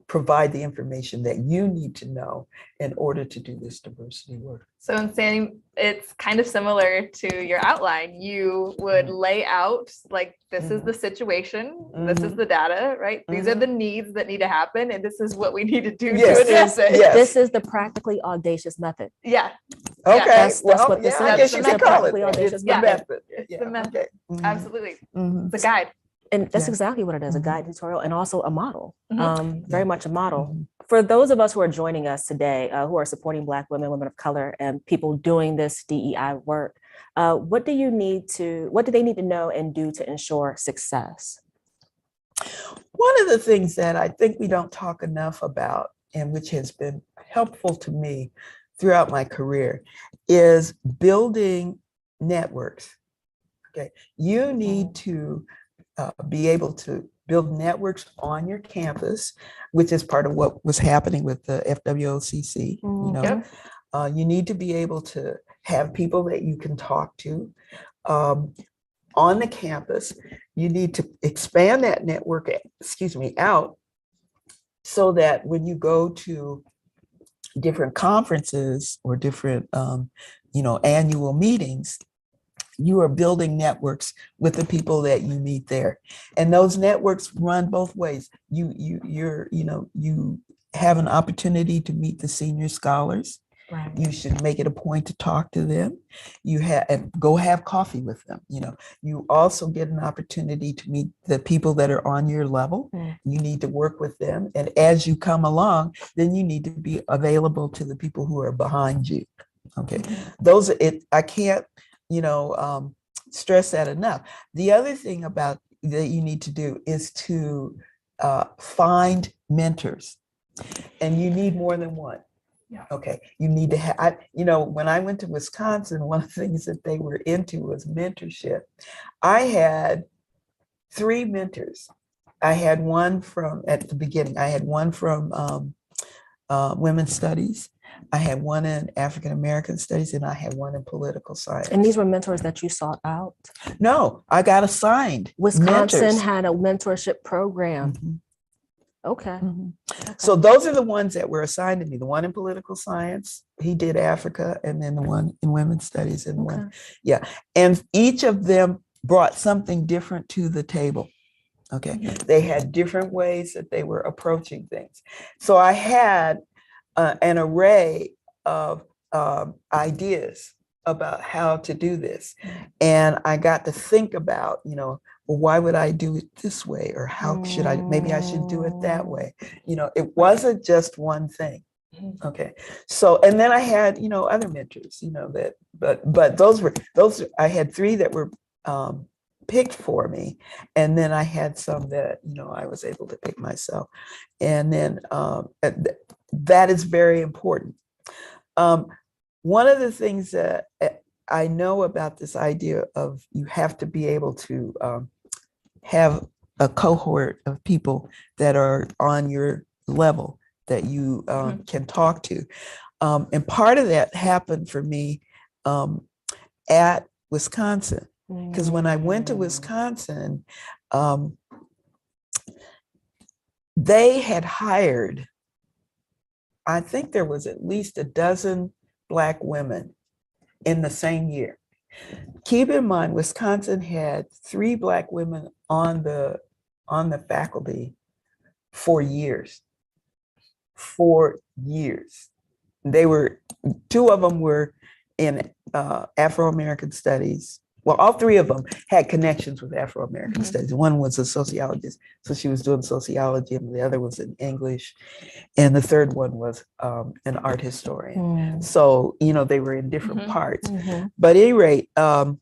provide the information that you need to know in order to do this diversity work. So in saying, it's kind of similar to your outline. You would lay out, like, this is the situation, this is the data, right? These are the needs that need to happen, and this is what we need to do to address it. Yes. This is the practically audacious method. Yeah, Okay, That's well, what this yeah, I is. guess you It's could the call it practically that. audacious It's the method. method. it's the method. Okay. Mhm. Absolutely. Mhm. It's a guide. And that's Yeah. exactly what it is, a Mhm. guide tutorial and also a model, Mhm. very much a model. Mhm. For those of us who are joining us today, who are supporting Black women, women of color, and people doing this DEI work, what do they need to know and do to ensure success? One of the things that I think we don't talk enough about, and which has been helpful to me throughout my career, is building networks. Okay, you need to be able to build networks on your campus, which is part of what was happening with the FWOCC. You need to be able to have people that you can talk to on the campus. You need to expand that network, out, so that when you go to different conferences or different, annual meetings, you are building networks with the people that you meet there, and those networks run both ways. You have an opportunity to meet the senior scholars. Right. You should make it a point to talk to them. Go have coffee with them. You also get an opportunity to meet the people that are on your level. You need to work with them, and as you come along, then you need to be available to the people who are behind you. Okay, I can't stress that enough. The other thing about that you need to do is to find mentors, and you need more than one. Yeah. Okay, you need to have, when I went to Wisconsin, one of the things that they were into was mentorship. I had 3 mentors. I had one at the beginning, I had one from women's studies. I had one in African American studies, and I had one in political science. And these were mentors that you sought out? No, I got assigned. Wisconsin mentors. had a mentorship program. Mhm. Okay. Mhm. So those are the ones that were assigned to me. The one in political science, he did Africa, and then the one in women's studies, and one, and each of them brought something different to the table. Okay, they had different ways that they were approaching things. So I had an array of ideas about how to do this, and I got to think about, well, why would I do it this way, or how should I? Maybe I should do it that way. It wasn't just one thing. Okay, so and then I had other mentors. But those I had 3 that were picked for me, and then I had some that I was able to pick myself, and then that is very important. One of the things that I know about this idea of you have to be able to have a cohort of people that are on your level that you can talk to, and part of that happened for me at Wisconsin. Because when I went to Wisconsin, they had hired, I think there was at least a dozen Black women in the same year. Keep in mind, Wisconsin had 3 Black women on the faculty for years. 4 years. They were, 2 of them were in Afro-American studies. Well, all 3 of them had connections with Afro-American studies. One was a sociologist, so she was doing sociology, and the other was in English. And the third one was an art historian. So, they were in different parts. But at any rate, Donna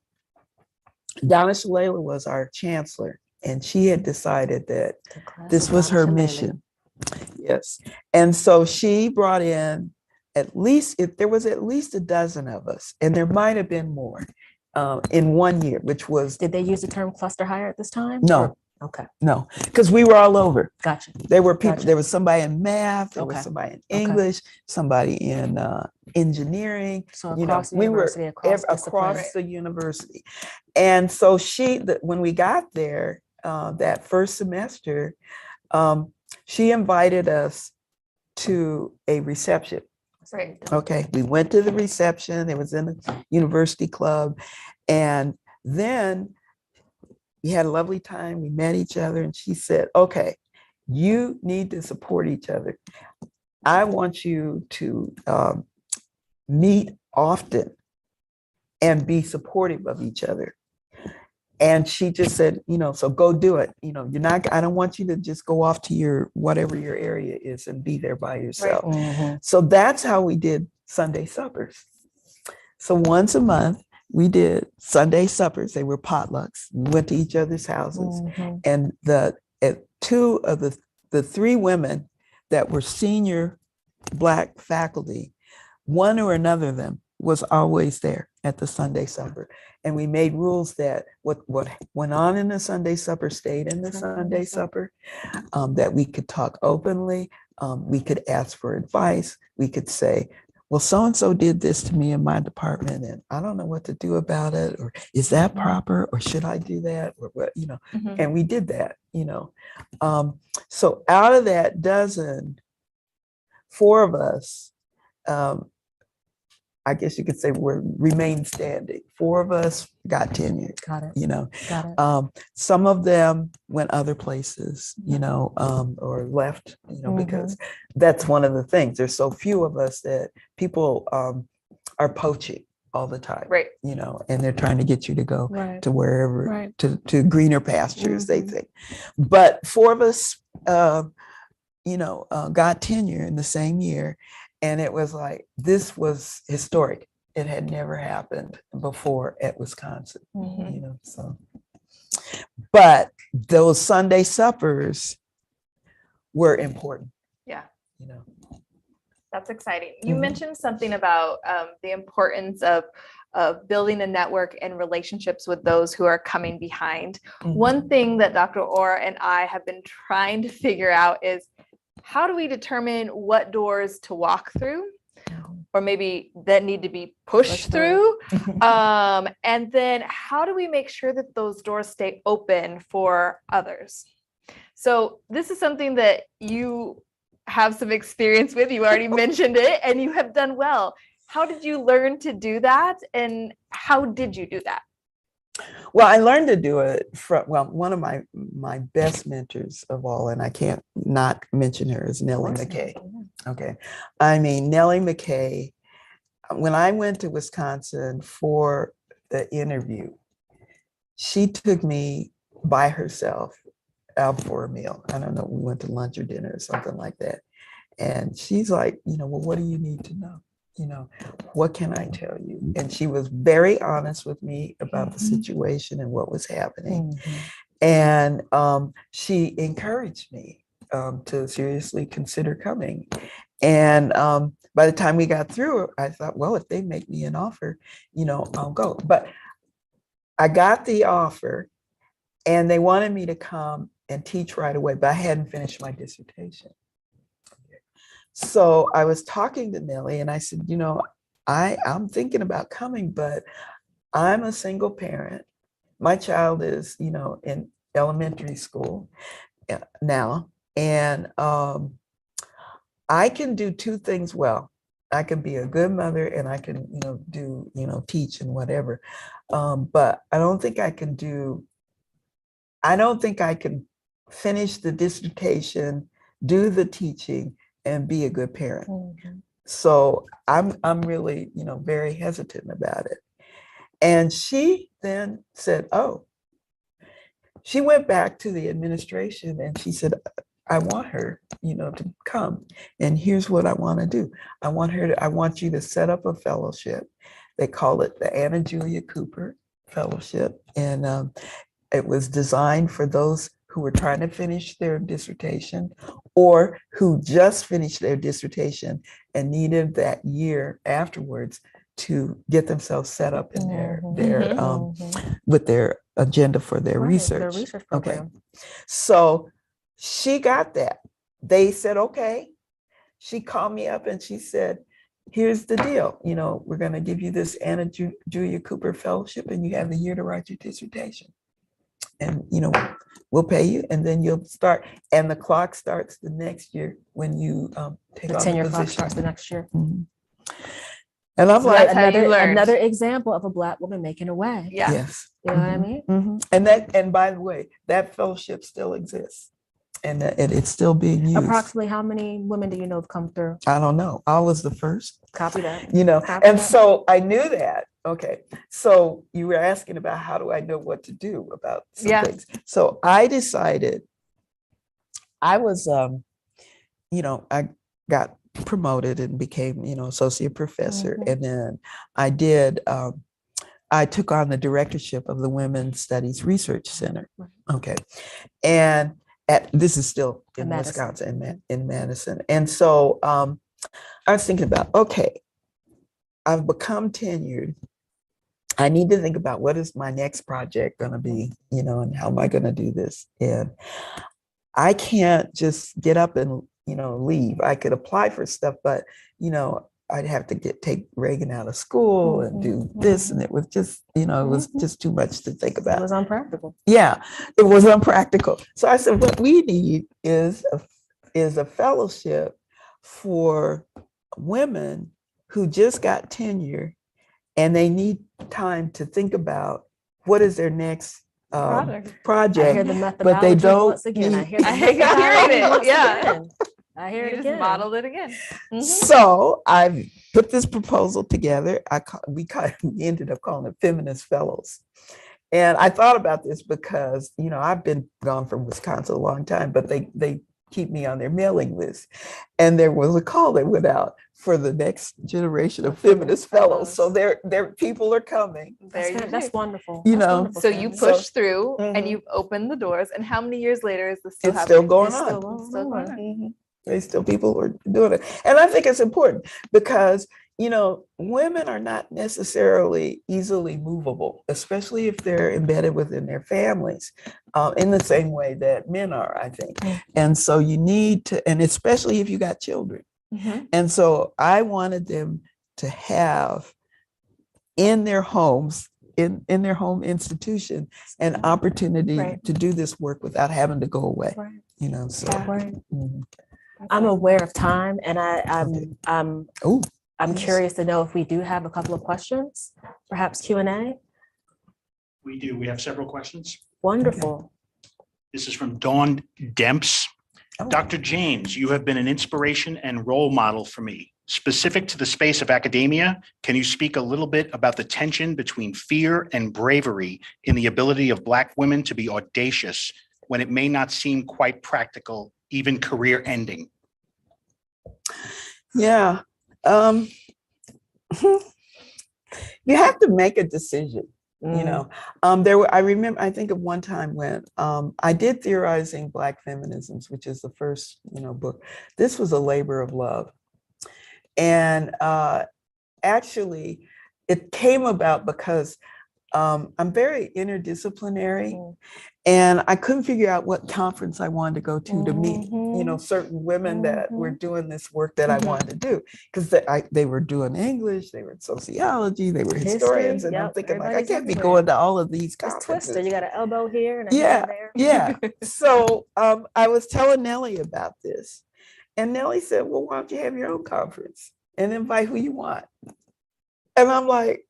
Shalala was our chancellor, and she had decided that this was her mission. Yes. And so she brought in there was at least a dozen of us, and there might have been more in 1 year, which was. Did they use the term cluster hire at this time? No. Okay. No, because we were all over. Gotcha. There were people, Gotcha. there was somebody in math, there was Okay. somebody in English, somebody in engineering. So You know, across the we were university, across disciplines. across the university. And so when we got there, that first semester, she invited us to a reception. Right. Okay, we went to the reception. It was in the university club. And then we had a lovely time. We met each other, and she said, okay, you need to support each other. I want you to meet often and be supportive of each other. And she just said, so go do it. I don't want you to just go off to whatever your area is and be there by yourself. So that's how we did Sunday suppers. So once a month, we did Sunday suppers. They were potlucks. We went to each other's houses. And 2 of the 3 women that were senior Black faculty, one or another of them was always there at the Sunday supper. And we made rules that what went on in the Sunday supper stayed in the Sunday supper, that we could talk openly, we could ask for advice, we could say, well, so-and-so did this to me in my department, and I don't know what to do about it, or is that proper, or should I do that, or what, and we did that, So out of that dozen, 4 of us, I guess you could say remained standing. 4 of us got tenure. Got it. Got it. Some of them went other places, or left, because that's one of the things. There's so few of us that people are poaching all the time, Right. And they're trying to get you to go Right. to wherever, Right. to greener pastures, they think. But 4 of us, got tenure in the same year. And it was like, this was historic. It had never happened before at Wisconsin, so. But those Sunday suppers were important. Yeah. You know. That's exciting. You Mhm. mentioned something about the importance of building a network and relationships with those who are coming behind. One thing that Dr. Orr and I have been trying to figure out is, how do we determine what doors to walk through, or maybe that need to be pushed through? And then how do we make sure that those doors stay open for others? So this is something that you have some experience with. You already mentioned it, and you have done well. How did you learn to do that, and how did you do that? Well, I learned to do it from, one of my best mentors of all, and I can't not mention her, is Nellie McKay. Okay. I mean, Nellie McKay, when I went to Wisconsin for the interview, she took me by herself out for a meal. I don't know, we went to lunch or dinner or something like that. And she's like, well, what do you need to know? What can I tell you? And she was very honest with me about the situation and what was happening. And she encouraged me to seriously consider coming. And by the time we got through, I thought, well, if they make me an offer, I'll go. But I got the offer, and they wanted me to come and teach right away, but I hadn't finished my dissertation. So I was talking to Nellie, and I said, I'm thinking about coming, but I'm a single parent. My child is, in elementary school now, And I can do two things well. I can be a good mother and I can, do, teach and whatever. But I don't think I can finish the dissertation, do the teaching, and be a good parent. Mhm. So I'm really, very hesitant about it. And she then said, oh, she went back to the administration and she said, I want her, to come. And here's what I want to do. I want you to set up a fellowship. They call it the Anna Julia Cooper Fellowship. And it was designed for those who were trying to finish their dissertation or who just finished their dissertation and needed that year afterwards to get themselves set up in with their agenda for their Right, research. the research Okay. program. So she got that. They said, okay. She called me up and she said, here's the deal. We're going to give you this Anna Julia Cooper Fellowship and you have the year to write your dissertation. And, we'll pay you and then you'll start. And the clock starts the next year when you take The on tenure the clock position. starts the next year. Mhm. And I'm So like, that's how you learned. Another example of a Black woman making a way. Yeah. yes. You know what I Mhm. mean? Mhm. And by the way, that fellowship still exists and it's still being used. Approximately how many women do you know have come through? I don't know. I was the first. Copy that. Copy And that. so I knew that. Okay. So you were asking about how do I know what to do about some Yeah. things. So I decided I was, I got promoted and became, associate professor. Mhm. And then I took on the directorship of the Women's Studies Research Center. Right. Okay. And this is still in In Madison. Wisconsin, in Madison. And so I was thinking about, okay, I've become tenured. I need to think about what is my next project going to be, and how am I going to do this? And I can't just get up and, leave. I could apply for stuff, but, I'd have to take Reagan out of school and do this. And it was just, it was just too much to think It about. was unpractical. Yeah, it was unpractical. So I said, what we need is a fellowship for women who just got tenure and they need time to think about what is their next Project. I hear project. the but methodology they don't once again. I need- hear the I hear you hearing methodology it, once yeah. again. I hear You it just again. modeled it again. Mhm. So I put this proposal together. We ended up calling it Feminist Fellows. And I thought about this because, I've been gone from Wisconsin a long time, but they keep me on their mailing list. And there was a call that went out for the next generation of Feminist Fellows. So their people are coming, There you That's go. wonderful. You That's know, wonderful, So you Candace. pushed through and Mhm. you've opened the doors. And how many years later is this still it's happening? still going It's on. still going Still going on. on. Mhm. There's still people who are doing it. And I think it's important because, women are not necessarily easily movable, especially if they're embedded within their families in the same way that men are, I think. Mm. And so you need to, and especially if you got children. Mhm. And so I wanted them to have in their homes, in their home institution, an opportunity Right. to do this work without having to go away, Right. so. Right. Mhm. I'm aware of time and Okay. I'm Oh, yes. curious to know if we do have a couple of questions, perhaps Q&A. We do. We have several questions. Wonderful. This is from Dawn Demps. Oh. Dr. James, you have been an inspiration and role model for me. Specific to the space of academia, can you speak a little bit about the tension between fear and bravery in the ability of Black women to be audacious when it may not seem quite practical, even career ending? Yeah. You have to make a decision. I remember, I think of one time when I did Theorizing Black Feminisms, which is the first, book. This was a labor of love. And actually, it came about because I'm very interdisciplinary and I couldn't figure out what conference I wanted to go to meet, certain women that were doing this work that I wanted to do. Because they were doing English, they were in sociology, they were historians. History, And I'm yep, thinking like, I everybody's can't be everywhere. going to all of these It's conferences. twisted. You got an elbow here and a Yeah. hand there. Yeah. So I was telling Nellie about this, and Nellie said, "Well, why don't you have your own conference and invite who you want?" And I'm like,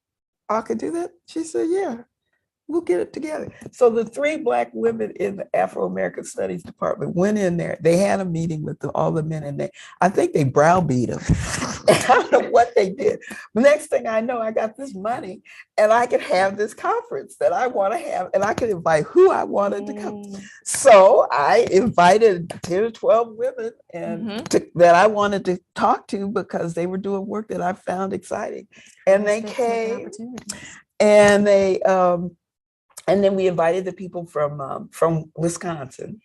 "I could do that." She said, "Yeah, we'll get it together." So the 3 Black women in the Afro-American Studies department went in there. They had a meeting with all the men, and I think they browbeat them. I don't know what they did. The next thing I know, I got this money, and I could have this conference that I want to have, and I could invite who I wanted to come. So I invited 10 or 12 women that I wanted to talk to because they were doing work that I found exciting, and they came, and they. And then we invited the people from Wisconsin.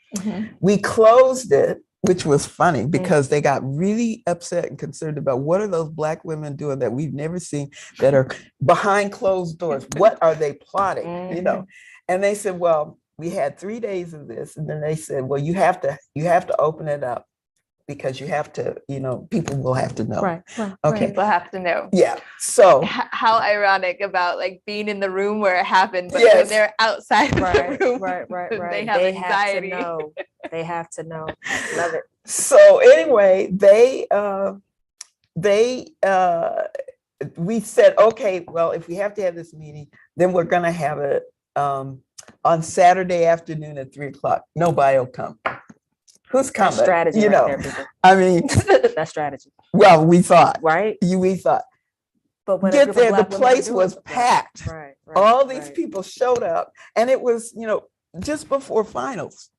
We closed it, which was funny because they got really upset and concerned about what are those Black women doing that we've never seen that are behind closed doors. What are they plotting? You know, and they said, well, we had 3 days of this, and then they said, well, you have to open it up because you have to, people will have to know. Right. Okay. People have to know. Yeah. So How ironic about like being in the room where it happened, but Yes. when they're outside of Right. the room, Right. they have anxiety. to know. They have to know. Love it. So anyway, we said, okay, well, if we have to have this meeting, then we're going to have it on Saturday afternoon at 3:00. Nobody will come. Who's coming? That's strategy right there, people. I mean, That's strategy, well, we thought, right? we thought. But when a Get group of there, the Black women are place doing was something- packed. Right. All these right. people showed up, and it was, just before finals.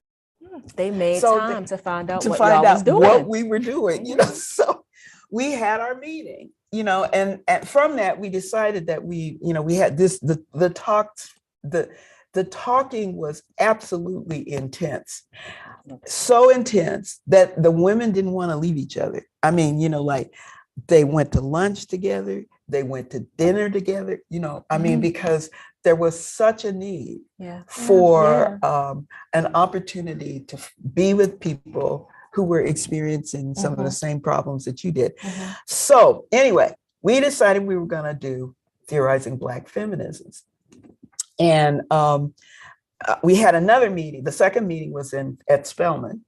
They made So time to find out to what find y'all was out doing. what we were doing, so we had our meeting, and from that we decided that we had this, the talks, the talking was absolutely intense, so intense that the women didn't want to leave each other. I mean, like they went to lunch together, they went to dinner together, I mean, because there was such a need for an opportunity to be with people who were experiencing some of the same problems that you did. So anyway, we decided we were going to do Theorizing Black Feminisms. And we had another meeting. The second meeting was at Spelman.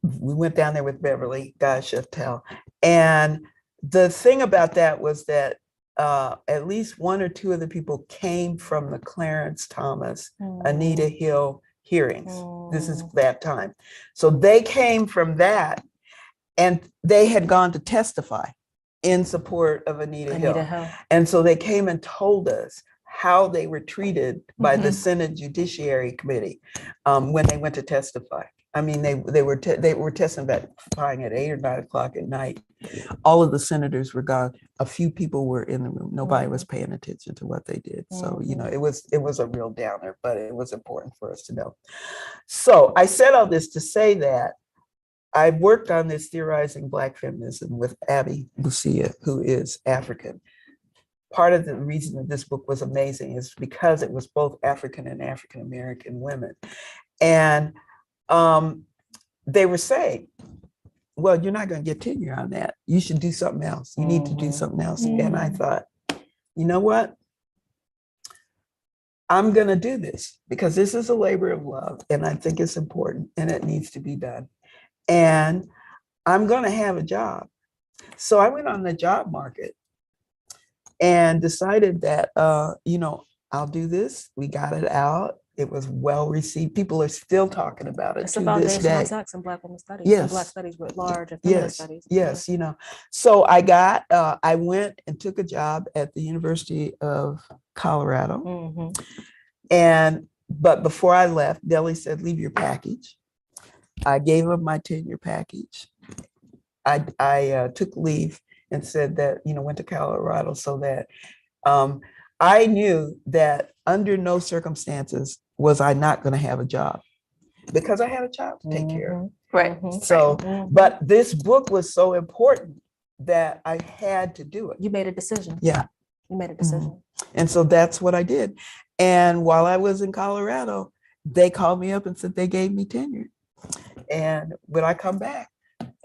We went down there with Beverly Guy Sheftel. And the thing about that was that at least 1 or 2 of the people came from the Clarence Thomas, Anita Hill hearings. This is that time. So they came from that, and they had gone to testify in support of Anita Hill. And so they came and told us how they were treated by the Senate Judiciary Committee when they went to testify. I mean, they were testifying at 8 or 9 o'clock at night. All of the senators were gone. A few people were in the room. Nobody was paying attention to what they did. So, it was a real downer, but it was important for us to know. So I said all this to say that I worked on this Theorizing Black Feminism with Abby Lucia, who is African. Part of the reason that this book was amazing is because it was both African and African American women. And they were saying, well, you're not going to get tenure on that. You should do something else. You need to do something else. And I thought, you know what? I'm going to do this because this is a labor of love, and I think it's important and it needs to be done. And I'm going to have a job. So I went on the job market and decided that, I'll do this. We got it out. It was well received. People are still talking about it It's to a this foundation day. of sex and Black women studies. Yes. And Black studies writ large and feminist Yes, studies. yes, So I went and took a job at the University of Colorado. But before I left, Nellie said, leave your package. I gave him my tenure package. I took leave and said that, went to Colorado so that I knew that under no circumstances was I not going to have a job because I had a child to take care of. Right. So, but this book was so important that I had to do it. You made a decision. Yeah. You made a decision. And so that's what I did. And while I was in Colorado, they called me up and said they gave me tenure. And would I come back?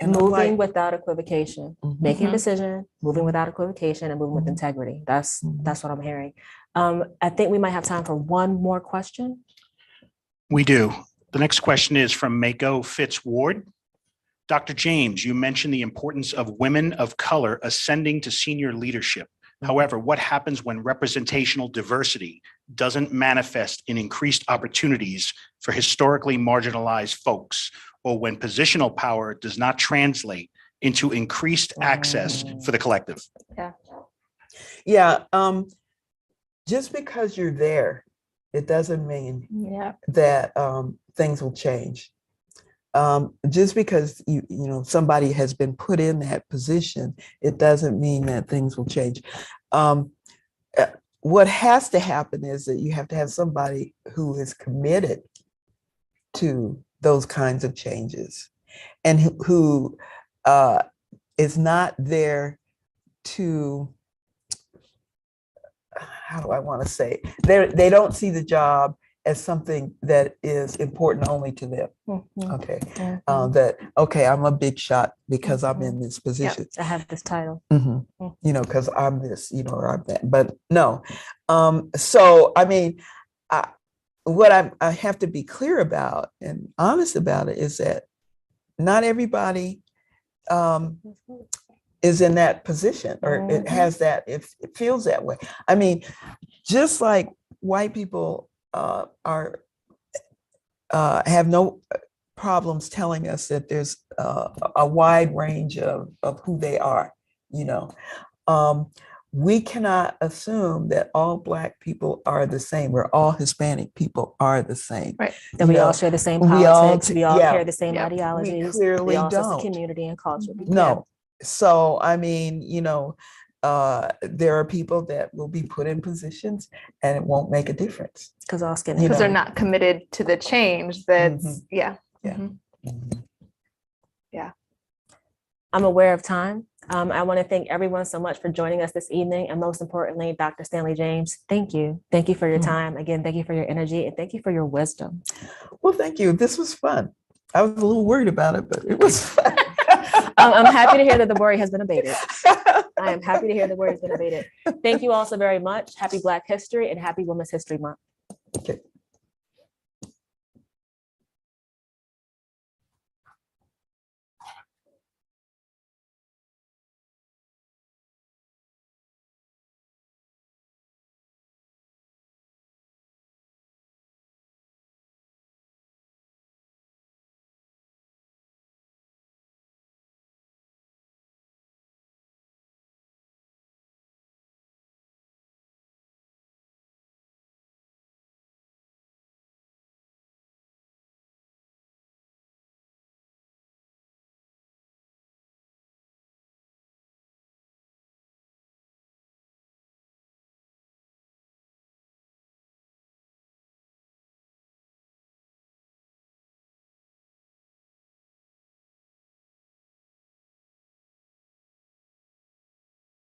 And I'm Moving like, without equivocation, making a decision, moving without equivocation, and moving with integrity. That's what I'm hearing. I think we might have time for one more question. We do. The next question is from Mako Fitzward. Dr. James, you mentioned the importance of women of color ascending to senior leadership. However, what happens when representational diversity doesn't manifest in increased opportunities for historically marginalized folks, or when positional power does not translate into increased access for the collective? Yeah. Just because you're there, it doesn't mean that things will change. Just because somebody has been put in that position, it doesn't mean that things will change. What has to happen is that you have to have somebody who is committed to those kinds of changes, and who is not there to, how do I want to say, they don't see the job as something that is important only to them. Okay. I'm a big shot because I'm in this position. I have this title. Because I'm this, or I'm that. But no. So, I mean, what I have to be clear about and honest about it is that not everybody is in that position, or it has that, it feels that way. I mean, just like white people have no problems telling us that there's a wide range of who they are, we cannot assume that all Black people are the same, or all Hispanic people are the same. Right. That we all share the same politics, we all carry the same ideologies. We clearly all don't. Community and culture. No. So, I mean, there are people that will be put in positions and it won't make a difference. Because all skin. Because they're not committed to the change that's, I'm aware of time. I want to thank everyone so much for joining us this evening. And most importantly, Dr. Stanley James, thank you. Thank you for your time. Again, thank you for your energy, and thank you for your wisdom. Well, thank you. This was fun. I was a little worried about it, but it was fun. I'm happy to hear that the worry has been abated. I am happy to hear the worry has been abated. Thank you all so very much. Happy Black History and happy Women's History Month. Okay.